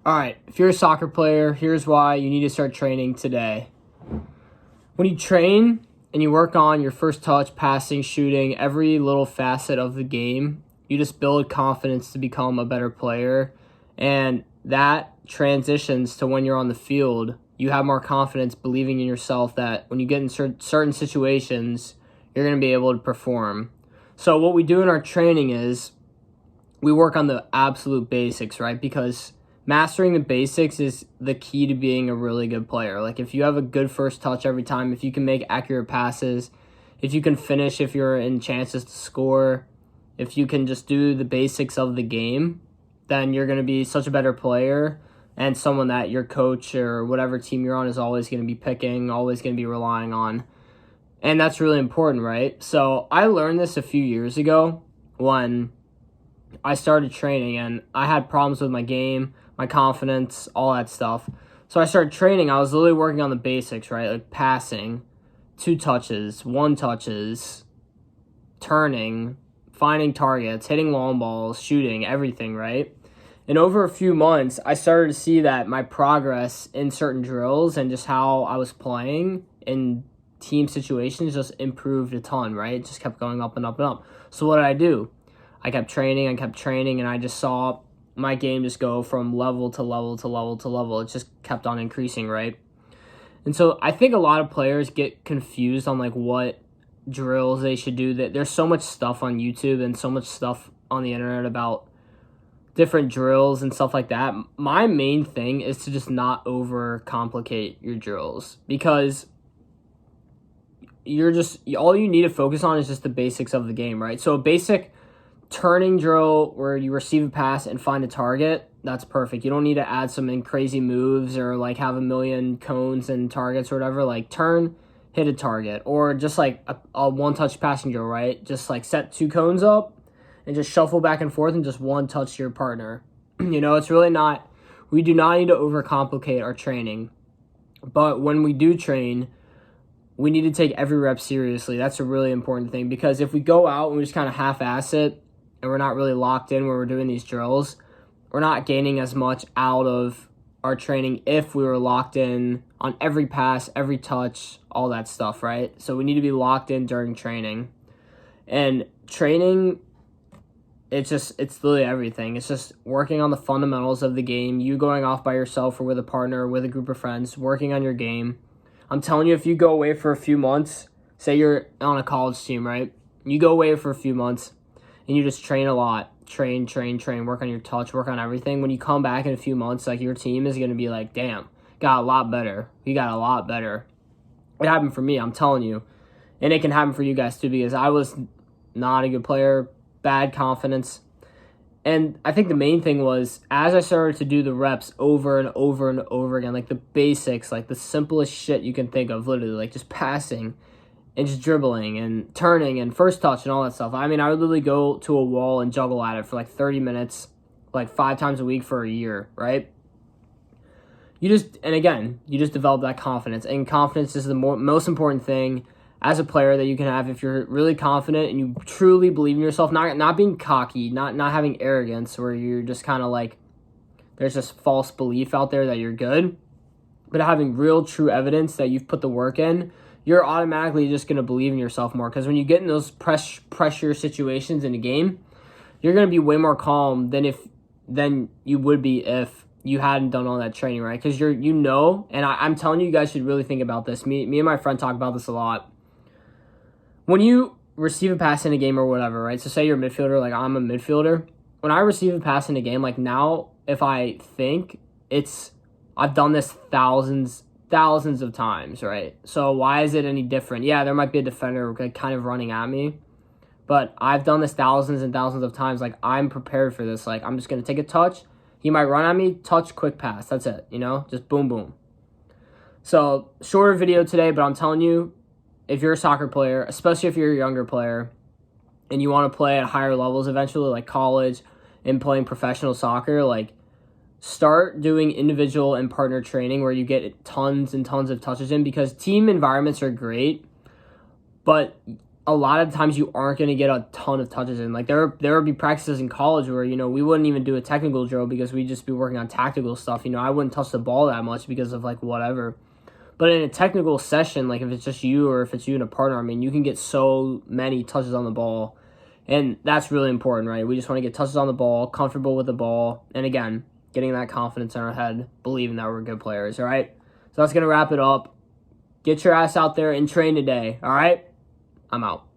All right, if you're a soccer player, here's why you need to start training today. When you train and you work on your first touch, passing, shooting, every little facet of the game, you just build confidence to become a better player. And that transitions to when you're on the field. You have more confidence believing in yourself that when you get in certain situations, you're going to be able to perform. So what we do in our training is we work on the absolute basics, right? Because mastering the basics is the key to being a really good player. Like if you have a good first touch every time, if you can make accurate passes, if you can finish if you're in chances to score, if you can just do the basics of the game, then you're going to be such a better player and someone that your coach or whatever team you're on is always going to be picking, always going to be relying on. And that's really important, right? So I learned this a few years ago when I started training and I had problems with my game, my confidence, all that stuff. So I started training. I was literally working on the basics, right? Like passing, 2 touches, 1 touches, turning, finding targets, hitting long balls, shooting, everything, right? And over a few months, I started to see that my progress in certain drills and just how I was playing in team situations just improved a ton, right? It just kept going up and up and up. So what did I do? I kept training, and I just saw my game just go from level to level to level to level. It just kept on increasing, right? And so I think a lot of players get confused on like what drills they should do. That there's so much stuff on YouTube and so much stuff on the internet about different drills and stuff like that. My main thing is to just not overcomplicate your drills, because all you need to focus on is just the basics of the game, right? So a basic turning drill where you receive a pass and find a target, that's perfect. You don't need to add some crazy moves or like have a million cones and targets or whatever. Like turn, hit a target, or just like a one-touch passing drill, right? Just like set 2 cones up and just shuffle back and forth and just one touch to your partner. It's really not, we do not need to overcomplicate our training. But when we do train, we need to take every rep seriously. That's a really important thing, because if we go out and we just kind of half-ass it and we're not really locked in when we're doing these drills, we're not gaining as much out of our training if we were locked in on every pass, every touch, all that stuff, right? So we need to be locked in during training. And training, it's literally everything. It's just working on the fundamentals of the game, you going off by yourself or with a partner or with a group of friends, working on your game. I'm telling you, if you go away for a few months, say you're on a college team, right? You go away for a few months and you just train a lot. Train, work on your touch, work on everything. When you come back in a few months, like your team is going to be like, damn, got a lot better. We got a lot better. It happened for me, I'm telling you. And it can happen for you guys too, because I was not a good player, bad confidence. And I think the main thing was, as I started to do the reps over and over and over again, like the basics, like the simplest shit you can think of, literally, like just passing and just dribbling and turning and first touch and all that stuff. I mean, I would literally go to a wall and juggle at it for like 30 minutes, like 5 times a week for a year, right? You just develop that confidence. And confidence is the most important thing as a player that you can have. If you're really confident and you truly believe in yourself, not being cocky, not having arrogance where you're just kind of like, there's just false belief out there that you're good, but having real true evidence that you've put the work in, you're automatically just going to believe in yourself more. Because when you get in those pressure situations in a game, you're going to be way more calm than you would be if you hadn't done all that training, right? Because and I'm telling you, you guys should really think about this. Me and my friend talk about this a lot. When you receive a pass in a game or whatever, right? So say you're a midfielder, like I'm a midfielder. When I receive a pass in a game, like now, if I think I've done this thousands of times, right? So why is it any different? Yeah, there might be a defender like kind of running at me, but I've done this thousands and thousands of times. Like I'm prepared for this. Like I'm just going to take a touch. He might run at me, touch, quick pass. That's it, just boom, boom. So shorter video today, but I'm telling you, if you're a soccer player, especially if you're a younger player and you want to play at higher levels eventually, like college and playing professional soccer, like start doing individual and partner training where you get tons and tons of touches in, because team environments are great, but a lot of times you aren't going to get a ton of touches in. Like there would be practices in college where, we wouldn't even do a technical drill because we'd just be working on tactical stuff. I wouldn't touch the ball that much because of like whatever. But in a technical session, like if it's just you or if it's you and a partner, I mean, you can get so many touches on the ball. And that's really important, right? We just want to get touches on the ball, comfortable with the ball. And again, getting that confidence in our head, believing that we're good players, all right? So that's going to wrap it up. Get your ass out there and train today, all right? I'm out.